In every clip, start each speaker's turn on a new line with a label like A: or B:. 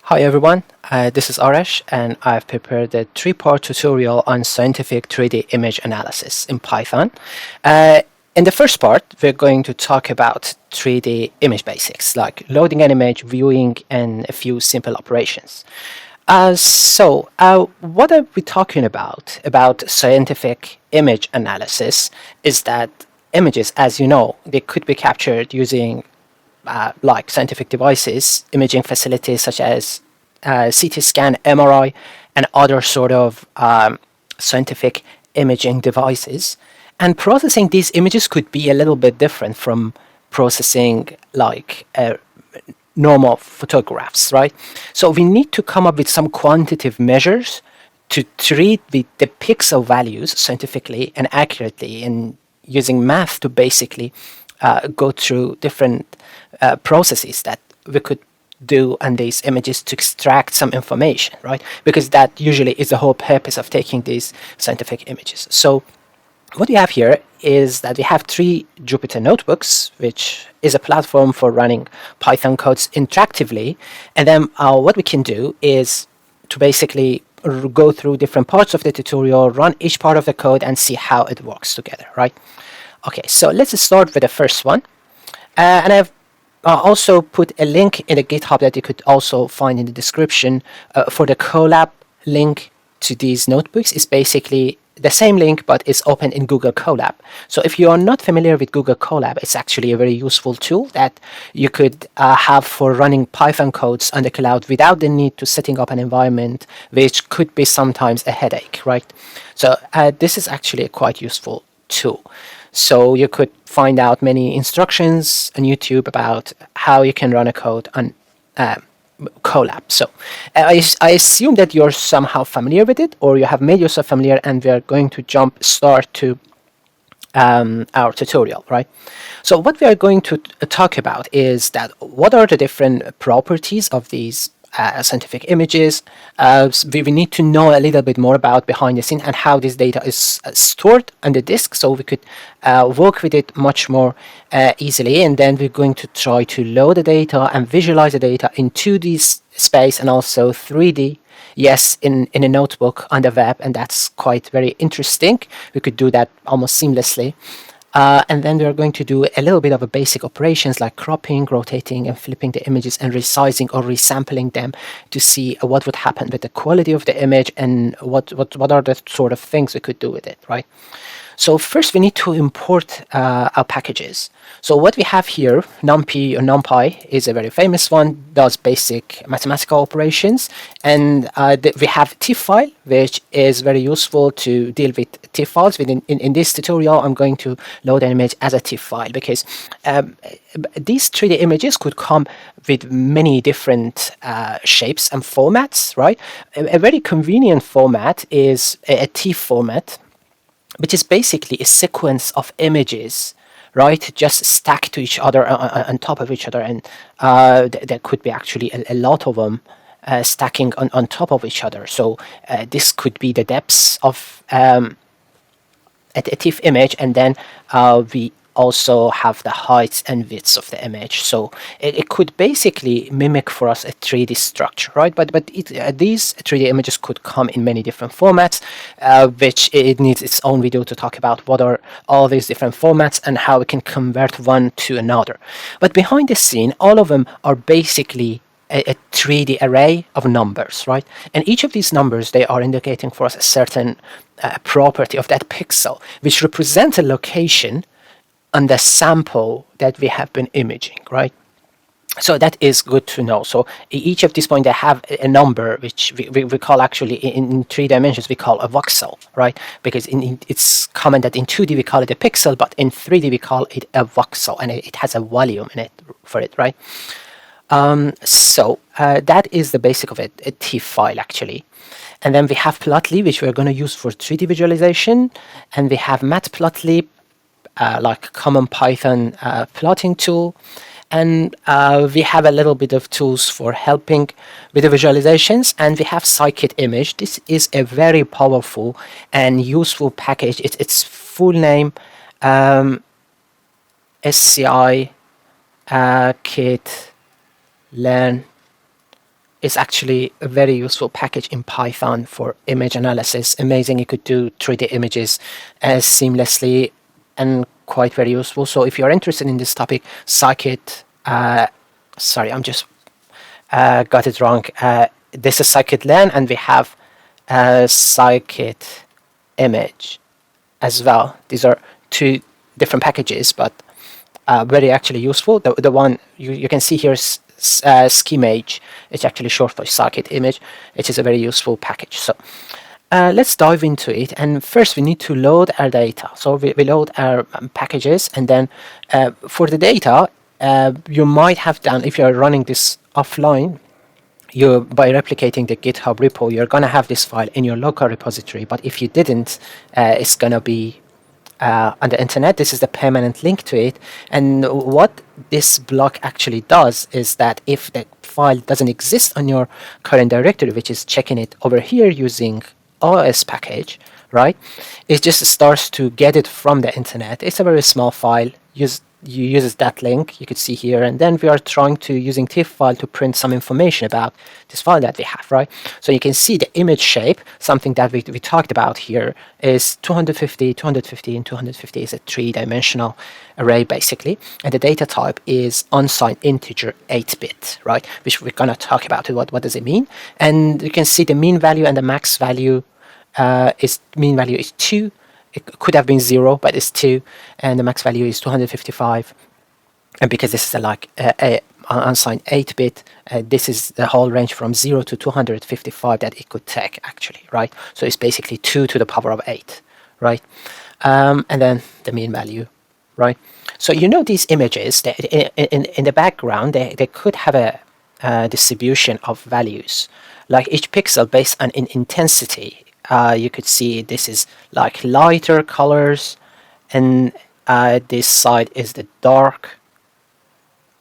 A: Hi everyone, this is Arash and I've prepared a three-part tutorial on scientific 3D image analysis in Python. Uh, in the first part, we're going to talk about 3D image basics like loading an image, viewing, and a few simple operations. What are we talking about? About scientific image analysis is that images, as you know, they could be captured using like scientific devices, imaging facilities such as CT scan, MRI, and other sort of scientific imaging devices. And processing these images could be a little bit different from processing like normal photographs, right? So we need to come up with some quantitative measures to treat the pixel values scientifically and accurately, and using math to basically go through different processes that we could do on these images to extract some information, right? Because that usually is the whole purpose of taking these scientific images. So what we have here is that we have 3 Jupyter notebooks, which is a platform for running Python codes interactively. And then what we can do is to basically go through different parts of the tutorial, run each part of the code, and see how it works together, right? Okay, so let's start with the first one. And I've also put a link in the GitHub that you could also find in the description for the Colab link to these notebooks. Is basically the same link, but it's open in Google Colab. So if you are not familiar with Google Colab, it's actually a very useful tool that you could have for running Python codes on the cloud without the need to setting up an environment, which could be sometimes a headache, right? So this is actually a quite useful tool. So you could find out many instructions on YouTube about how you can run a code on Colab. So I assume that you're somehow familiar with it, or you have made yourself familiar, and we are going to jump start to our tutorial, right? So what we are going to talk about is that what are the different properties of these scientific images. We need to know a little bit more about behind the scene and how this data is stored on the disk, so we could work with it much more easily. And then we're going to try to load the data and visualize the data in 2D space and also 3D. Yes, in a notebook on the web, and that's quite very interesting. We could do that almost seamlessly. And then we are going to do a little bit of a basic operations like cropping, rotating, and flipping the images, and resizing or resampling them to see what would happen with the quality of the image and what are the sort of things we could do with it, right? So first we need to import our packages. So what we have here, NumPy or NumPy is a very famous one, does basic mathematical operations. And we have tifffile, which is very useful to deal with tiffiles. In this tutorial, I'm going to load an image as a tifffile because these 3D images could come with many different shapes and formats, right? A very convenient format is a TIFF format, which is basically a sequence of images, right, just stacked to each other on top of each other, and there could be actually a lot of them stacking on top of each other. So this could be the depths of a TIFF image, and then we also have the heights and widths of the image. So it could basically mimic for us a 3D structure, right? But these 3D images could come in many different formats, which it needs its own video to talk about what are all these different formats and how we can convert one to another. But behind the scene, all of them are basically a 3D array of numbers, right? And each of these numbers, they are indicating for us a certain property of that pixel, which represents a location on the sample that we have been imaging, right? So that is good to know. So each of these points, they have a number, which we call actually in 3 dimensions, we call a voxel, right? Because it's common that in 2D we call it a pixel, but in 3D we call it a voxel, and it has a volume in it for it, right? That is the basic of it, a tifffile actually. And then we have plotlib, which we're going to use for 3D visualization, and we have matplotlib, like common Python plotting tool, and we have a little bit of tools for helping with the visualizations, and we have scikit image. This is a very powerful and useful package. Its full name, SCI kit learn is actually a very useful package in Python for image analysis. Amazing, you could do 3D images as seamlessly and quite very useful. So if you're interested in this topic, scikit, sorry, I'm just got it wrong. This is scikit-learn, and we have scikit image as well. These are two different packages, but very actually useful. The one you can see here is schemage. It's actually short for scikit image. It is a very useful package. So let's dive into it. And first we need to load our data. So we load our packages, and then for the data, you might have done, if you're running this offline, by replicating the GitHub repo, you're going to have this file in your local repository. But if you didn't, it's going to be on the internet. This is the permanent link to it. And what this block actually does is that if the file doesn't exist on your current directory, which is checking it over here using OS package, right? It just starts to get it from the internet. It's a very small file. Uses that link you could see here, and then we are trying to using tifffile to print some information about this file that we have, right? So you can see the image shape, something that we talked about here, is 250, 250, and 250 is a 3-dimensional array basically, and the data type is unsigned integer 8-bit, right? Which we're gonna talk about. What does it mean? And you can see the mean value and the max value is 2. It could have been 0, but it's 2, and the max value is 255. And because this is a unsigned 8-bit, this is the whole range from 0 to 255 that it could take actually, right? So it's basically 2 to the power of 8, right? And then the mean value, right? So these images, in the background, they could have a distribution of values, like each pixel based on intensity. You could see this is like lighter colors, and this side is the dark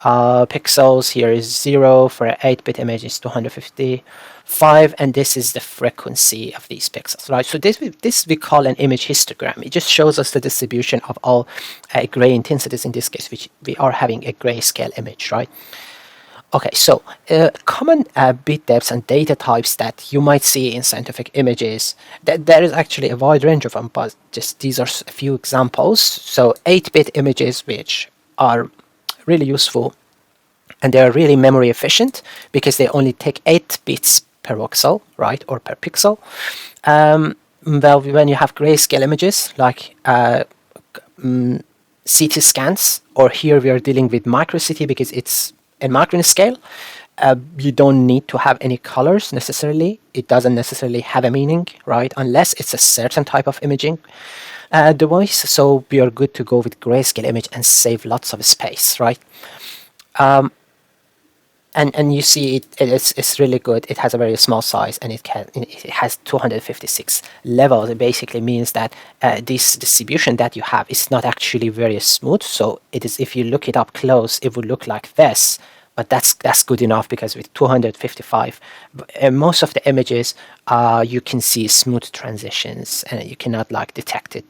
A: pixels. Here is 0 for an 8-bit image, is 255, and this is the frequency of these pixels, right? So this we call an image histogram. It just shows us the distribution of all gray intensities in this case, which we are having a grayscale image, right? Okay, so common bit depths and data types that you might see in scientific images, there is actually a wide range of them, but just these are a few examples. So 8-bit images, which are really useful, and they are really memory efficient because they only take 8 bits per voxel, right, or per pixel. Well, when you have grayscale images like CT scans, or here we are dealing with micro CT because it's in micron scale, you don't need to have any colors necessarily. It doesn't necessarily have a meaning, right? Unless it's a certain type of imaging device. So we are good to go with grayscale image and save lots of space, right? And you see it's really good. It has a very small size, and it has 256 levels. It basically means that this distribution that you have is not actually very smooth. So it is, if you look it up close, it would look like this, but that's good enough, because with 255, most of the images you can see smooth transitions, and you cannot detect it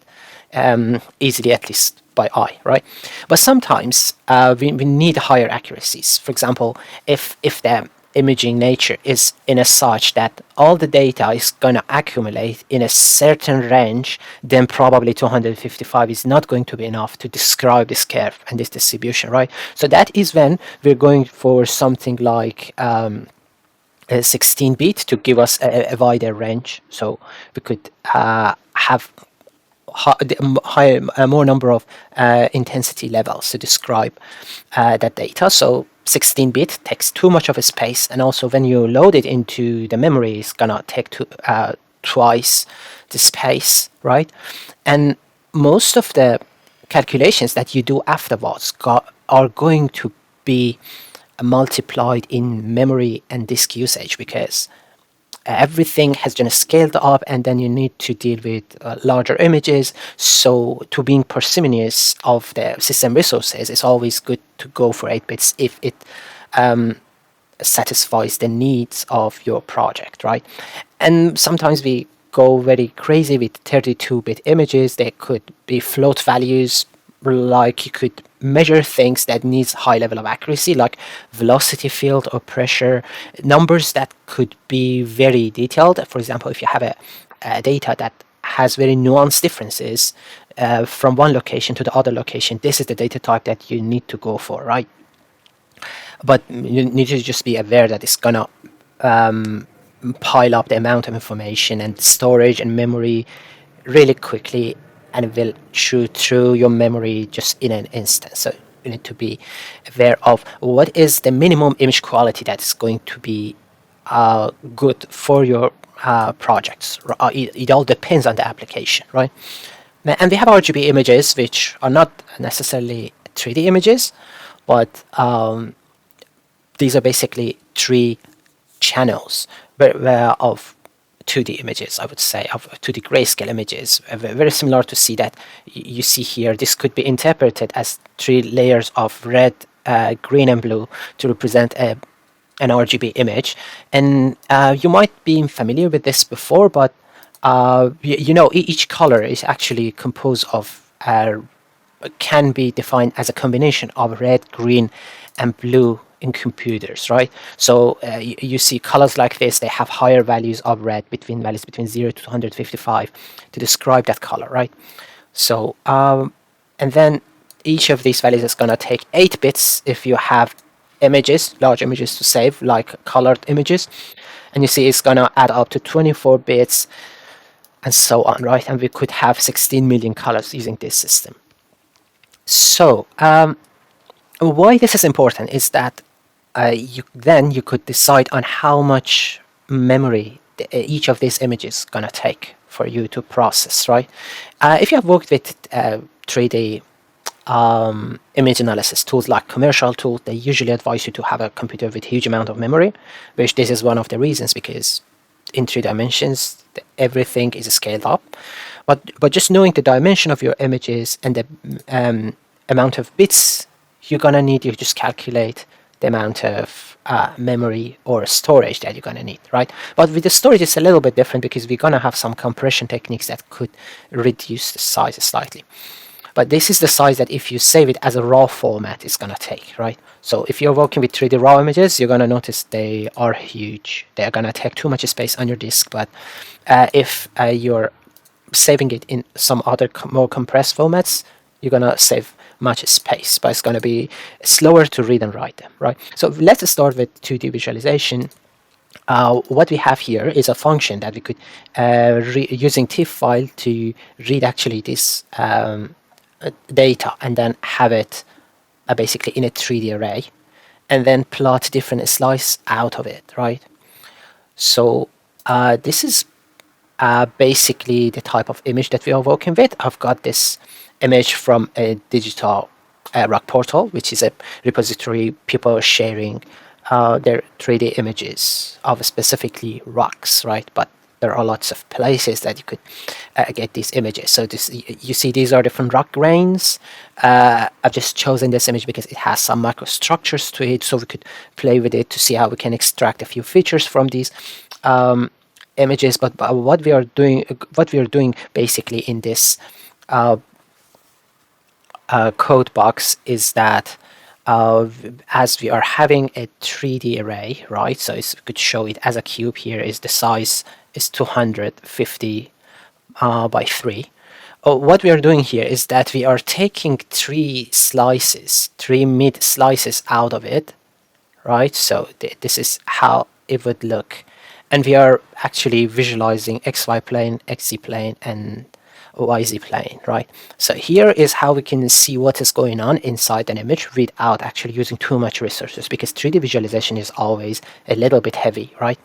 A: easily, at least by eye, right? But sometimes we need higher accuracies. For example, if the imaging nature is in a such that all the data is going to accumulate in a certain range, then probably 255 is not going to be enough to describe this curve and this distribution, right? So that is when we're going for something like 16-bit to give us a wider range. So we could have more number of intensity levels to describe that data. So 16-bit takes too much of a space, and also when you load it into the memory, it's gonna take twice the space, right? And most of the calculations that you do afterwards are going to be multiplied in memory and disk usage, because everything has been scaled up, and then you need to deal with larger images. So to being parsimonious of the system resources, it's always good to go for 8 bits if it satisfies the needs of your project, right? And sometimes we go very crazy with 32-bit images. They could be float values, like you could measure things that needs high level of accuracy, like velocity field or pressure, numbers that could be very detailed. For example, if you have a data that has very nuanced differences from one location to the other location, this is the data type that you need to go for, right? But you need to just be aware that it's gonna pile up the amount of information and storage and memory really quickly, and it will chew through your memory just in an instant. So you need to be aware of what is the minimum image quality that's going to be good for your projects. It all depends on the application, right? And we have RGB images, which are not necessarily 3D images, but these are basically three channels of 2D images, I would say, of 2D grayscale images, very similar to see that you see here. This could be interpreted as three layers of red, green, and blue to represent an RGB image. And you might be familiar with this before, but you know, each color is actually composed of can be defined as a combination of red, green, and blue in computers, right? So you see colors like this, they have higher values of red, between values between 0 to 155 to describe that color, right? So and then each of these values is going to take 8 bits if you have images, large images to save, like colored images. And you see it's going to add up to 24 bits and so on, right? And we could have 16 million colors using this system. So why this is important is that you could decide on how much memory each of these images gonna take for you to process, right? If you have worked with 3D image analysis tools like commercial tools, they usually advise you to have a computer with huge amount of memory, which this is one of the reasons, because in 3 dimensions everything is scaled up. But just knowing the dimension of your images and the amount of bits you're gonna need, you just calculate the amount of memory or storage that you're gonna need, right? But with the storage, it's a little bit different because we're gonna have some compression techniques that could reduce the size slightly. But this is the size that if you save it as a raw format, it's gonna take, right? So if you're working with 3D raw images, you're gonna notice they are huge. They're gonna take too much space on your disk. But if you're saving it in some other more compressed formats, you're gonna save much space, but it's going to be slower to read and write them, right? So let's start with 2D visualization. What we have here is a function that we could using tifffile to read actually this data and then have it basically in a 3D array, and then plot different slices out of it, right? So this is basically the type of image that we are working with. I've got this image from a digital rock portal, which is a repository people are sharing their 3D images of specifically rocks, right? But there are lots of places that you could get these images. So this, you see, these are different rock grains. I've just chosen this image because it has some microstructures to it, so we could play with it to see how we can extract a few features from these images. But what we are doing basically in this code box is that as we are having a 3D array, right? So we could show it as a cube. Here is the size is 250 by 3. What we are doing here is that we are taking 3 slices, 3 mid slices out of it, right? So this is how it would look, and we are actually visualizing XY plane, XZ plane, and YZ plane, right? So here is how we can see what is going on inside an image without actually using too much resources, because 3D visualization is always a little bit heavy, right?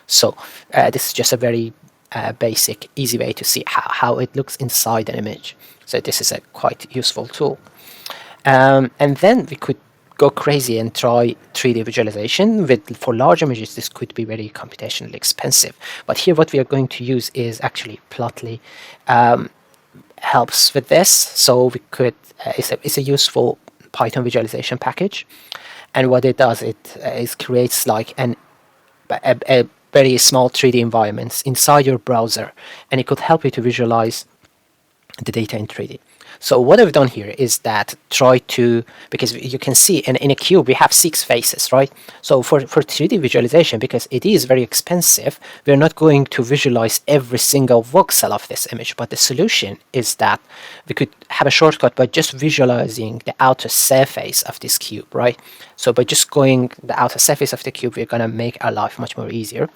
A: So this is just a very basic, easy way to see how it looks inside an image. So this is a quite useful tool. And then we could go crazy and try 3D visualization. For large images, this could be very computationally expensive. But here what we are going to use is actually Plotly. Helps with this. So we could, it's a useful Python visualization package. And what it does, it creates like a very small 3D environments inside your browser, and it could help you to visualize the data in 3D. So what I've done here is that try to, because you can see in a cube we have 6 faces, right? So for 3D visualization, because it is very expensive, we're not going to visualize every single voxel of this image, but the solution is that we could have a shortcut by just visualizing the outer surface of this cube, right? So by just going the outer surface of the cube, we're gonna make our life much more easier.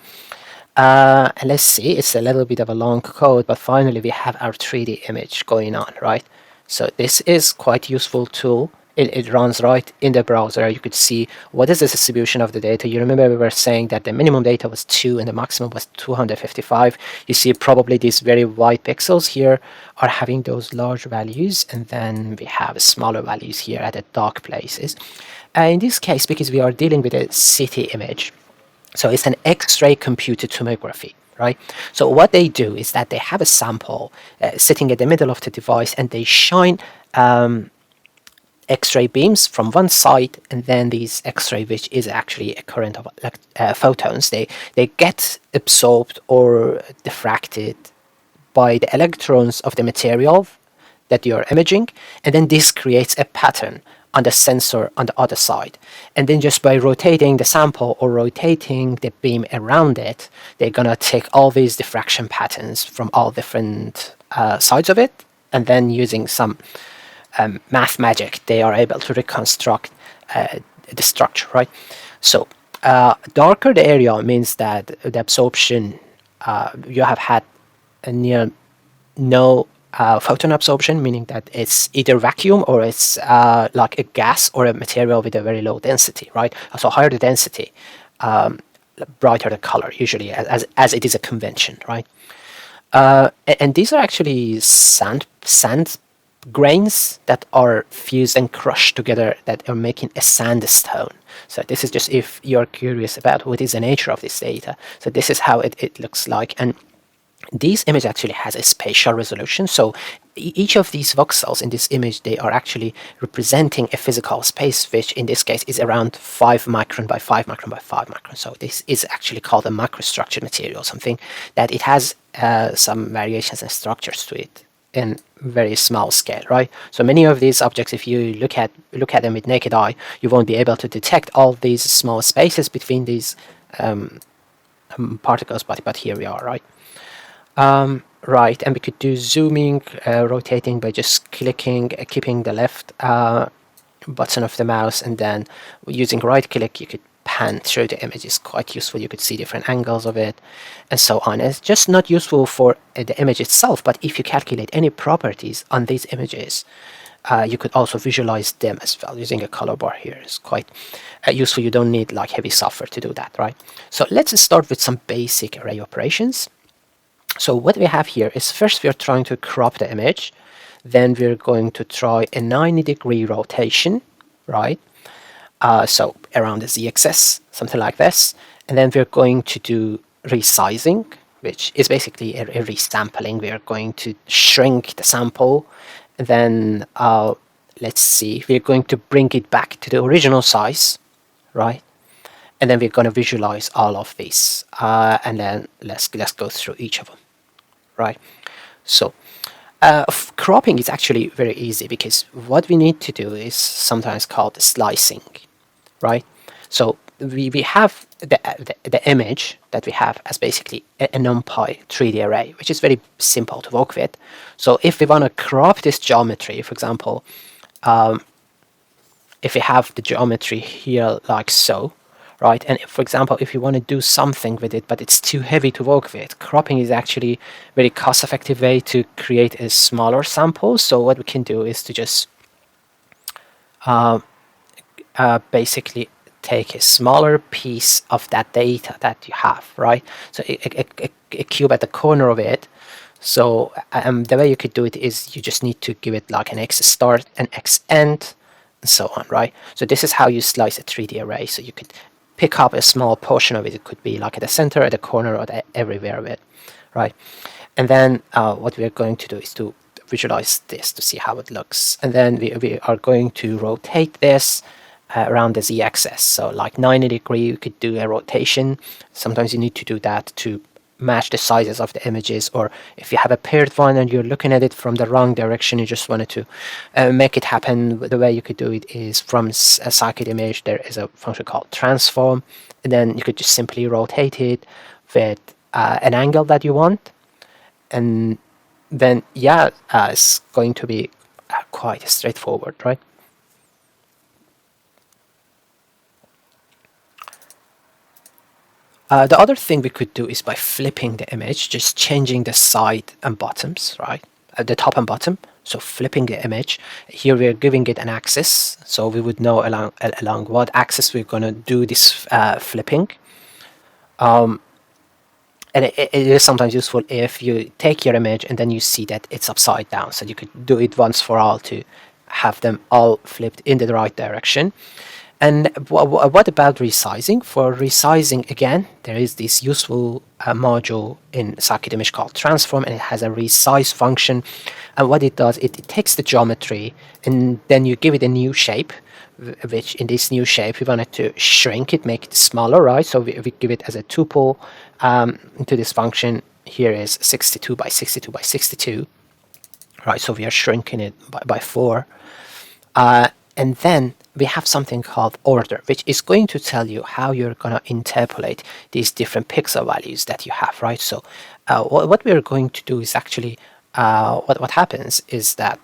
A: And let's see, it's a little bit of a long code, but finally we have our 3D image going on, right? So this is quite useful tool. It runs right in the browser. You could see what is the distribution of the data. You remember we were saying that the minimum data was 2 and the maximum was 255. You see probably these very white pixels here are having those large values, and then we have smaller values here at the dark places. In this case, because we are dealing with a CT image, so it's an X-ray computed tomography, right? So what they do is that they have a sample sitting at the middle of the device, and they shine X-ray beams from one side, and then these X-ray, which is actually a current of photons, they get absorbed or diffracted by the electrons of the material that you're imaging, and then this creates a pattern on the sensor on the other side. And then just by rotating the sample or rotating the beam around it, they're gonna take all these diffraction patterns from all different sides of it, and then using some math magic, they are able to reconstruct the structure, right? So darker the area means that the absorption, you have had a near no photon absorption, meaning that it's either vacuum or it's like a gas or a material with a very low density, right? So higher the density, brighter the color, usually, as it is a convention, right? And these are actually sand grains that are fused and crushed together that are making a sandstone. So this is just if you're curious about what is the nature of this data. So this is how it looks like. And this image actually has a spatial resolution. So each of these voxels in this image, they are actually representing a physical space, which in this case is around 5 micron by 5 micron by 5 micron. So this is actually called a microstructured material, something that it has some variations and structures to it in very small scale, right? So many of these objects, if you look at them with naked eye, you won't be able to detect all these small spaces between these particles, but here we are, right? Right, and we could do zooming, rotating by just clicking, keeping the left button of the mouse, and then using right click you could pan through the image. Is quite useful. You could see different angles of it and so on. It's just not useful for the image itself, but if you calculate any properties on these images, you could also visualize them as well using a color bar here. It's quite useful. You don't need like heavy software to do that, right? So let's start with some basic array operations. So what we have here is first we are trying to crop the image, then we're going to try a 90-degree rotation, right? So around the z-axis, something like this, and then we're going to do resizing, which is basically a resampling. We are going to shrink the sample, and then let's see, we're going to bring it back to the original size, right? And then we're going to visualize all of these, and then let's go through each of them, right? So cropping is actually very easy, because what we need to do is sometimes called slicing, right? So we have the image that we have as basically a NumPy 3D array, which is very simple to work with. So if we want to crop this geometry, for example, if we have the geometry here like so, right? And if, for example, if you want to do something with it, but it's too heavy to work with, cropping is actually a very cost-effective way to create a smaller sample. So what we can do is to just basically take a smaller piece of that data that you have, right? So a cube at the corner of it. So the way you could do it is you just need to give it like an X start, an X end, and so on, right? So this is how you slice a 3D array. So you could pick up a small portion of it. It could be like at the center, at the corner, or everywhere of it, right? And then what we are going to do is to visualize this to see how it looks. And then we are going to rotate this around the z-axis. So like 90 degree, you could do a rotation. Sometimes you need to do that to match the sizes of the images, or if you have a paired one and you're looking at it from the wrong direction, you just wanted to make it happen. The way you could do it is from a scikit image, there is a function called transform, and then you could just simply rotate it with an angle that you want, and then yeah, it's going to be quite straightforward, right? The other thing we could do is by flipping the image, just changing the side and bottoms, right? The top and bottom. So flipping the image. Here we're giving it an axis, so we would know along what axis we're going to do this flipping. And it is sometimes useful if you take your image and then you see that it's upside down, so you could do it once for all to have them all flipped in the right direction. And what about resizing? For resizing, again, there is this useful module in scikit image called transform, and it has a resize function. And what it does, it takes the geometry and then you give it a new shape, which in this new shape we wanted to shrink it, make it smaller, right? So we give it as a tuple into this function. Here is 62 by 62 by 62, right? So we are shrinking it by 4. And then we have something called order, which is going to tell you how you're going to interpolate these different pixel values that you have, right? So what we're going to do is actually, what happens is that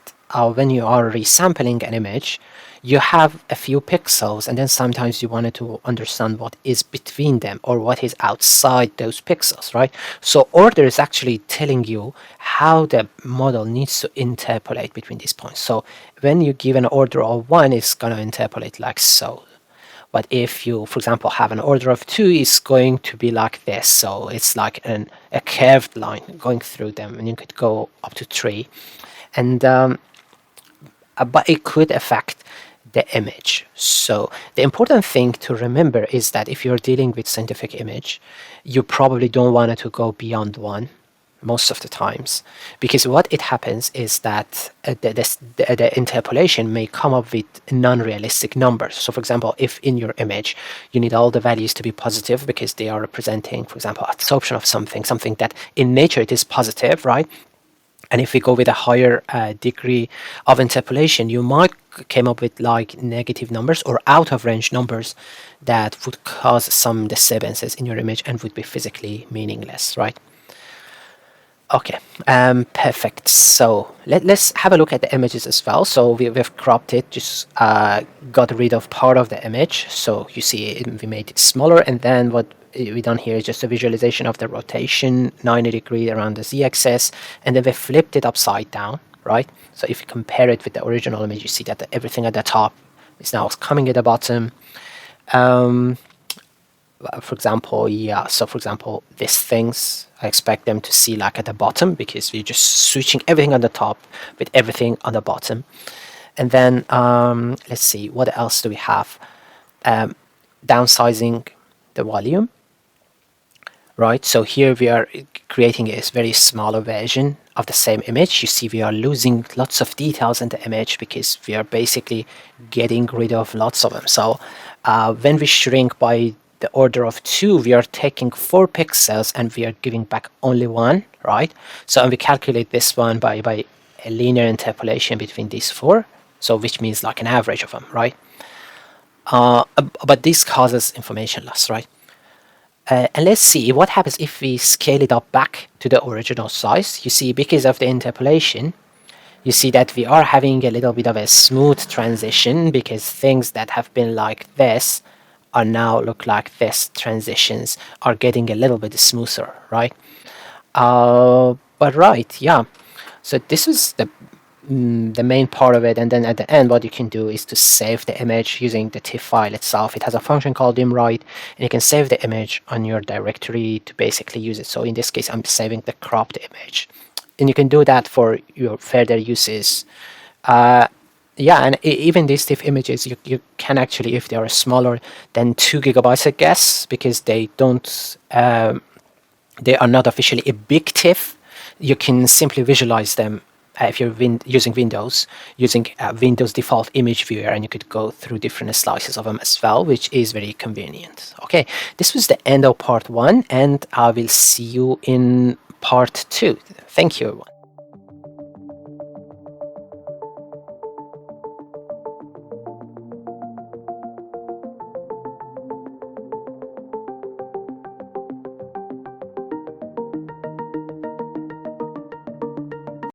A: when you are resampling an image, you have a few pixels, and then sometimes you wanted to understand what is between them or what is outside those pixels, right? So order is actually telling you how the model needs to interpolate between these points. So when you give an order of 1, it's going to interpolate like so. But if you, for example, have an order of 2, it's going to be like this. So it's like a curved line going through them, and you could go up to 3. And but it could affect the image. So the important thing to remember is that if you're dealing with scientific image, you probably don't want it to go beyond 1 most of the times, because what it happens is that the interpolation may come up with non-realistic numbers. So for example, if in your image you need all the values to be positive because they are representing, for example, absorption of something that in nature it is positive, right? And if we go with a higher degree of interpolation, you might come up with like negative numbers or out of range numbers that would cause some disturbances in your image and would be physically meaningless, right? Okay, perfect. So let's have a look at the images as well. So we've cropped it, just got rid of part of the image. So you see we made it smaller, and then what we done here is just a visualization of the rotation 90 degrees around the z-axis, and then we flipped it upside down, right? So if you compare it with the original image, you see that everything at the top is now coming at the bottom. For example, yeah, so for example, these things, I expect them to see like at the bottom because we're just switching everything on the top with everything on the bottom. And then let's see, what else do we have? Downsizing the volume, right? So here we are creating a very smaller version of the same image. You see we are losing lots of details in the image because we are basically getting rid of lots of them. So when we shrink by the order of 2, we are taking 4 pixels and we are giving back only 1, right? So and we calculate this one by a linear interpolation between these 4, so which means like an average of them, right? But this causes information loss, right? And let's see what happens if we scale it up back to the original size. You see, because of the interpolation, you see that we are having a little bit of a smooth transition because things that have been like this are now look like this. Transitions are getting a little bit smoother, right? But right, yeah. So this is the main part of it, and then at the end what you can do is to save the image using the TIFF file itself. It has a function called imwrite, and you can save the image on your directory to basically use it. So in this case I'm saving the cropped image, and you can do that for your further uses. Yeah, and even these TIFF images, you can actually, if they are smaller than 2 gigabytes, I guess, because they don't, they are not officially a big TIFF, you can simply visualize them if you're using Windows, using Windows default image viewer, and you could go through different slices of them as well, which is very convenient. Okay, this was the end of part 1, and I will see you in part 2. Thank you, everyone.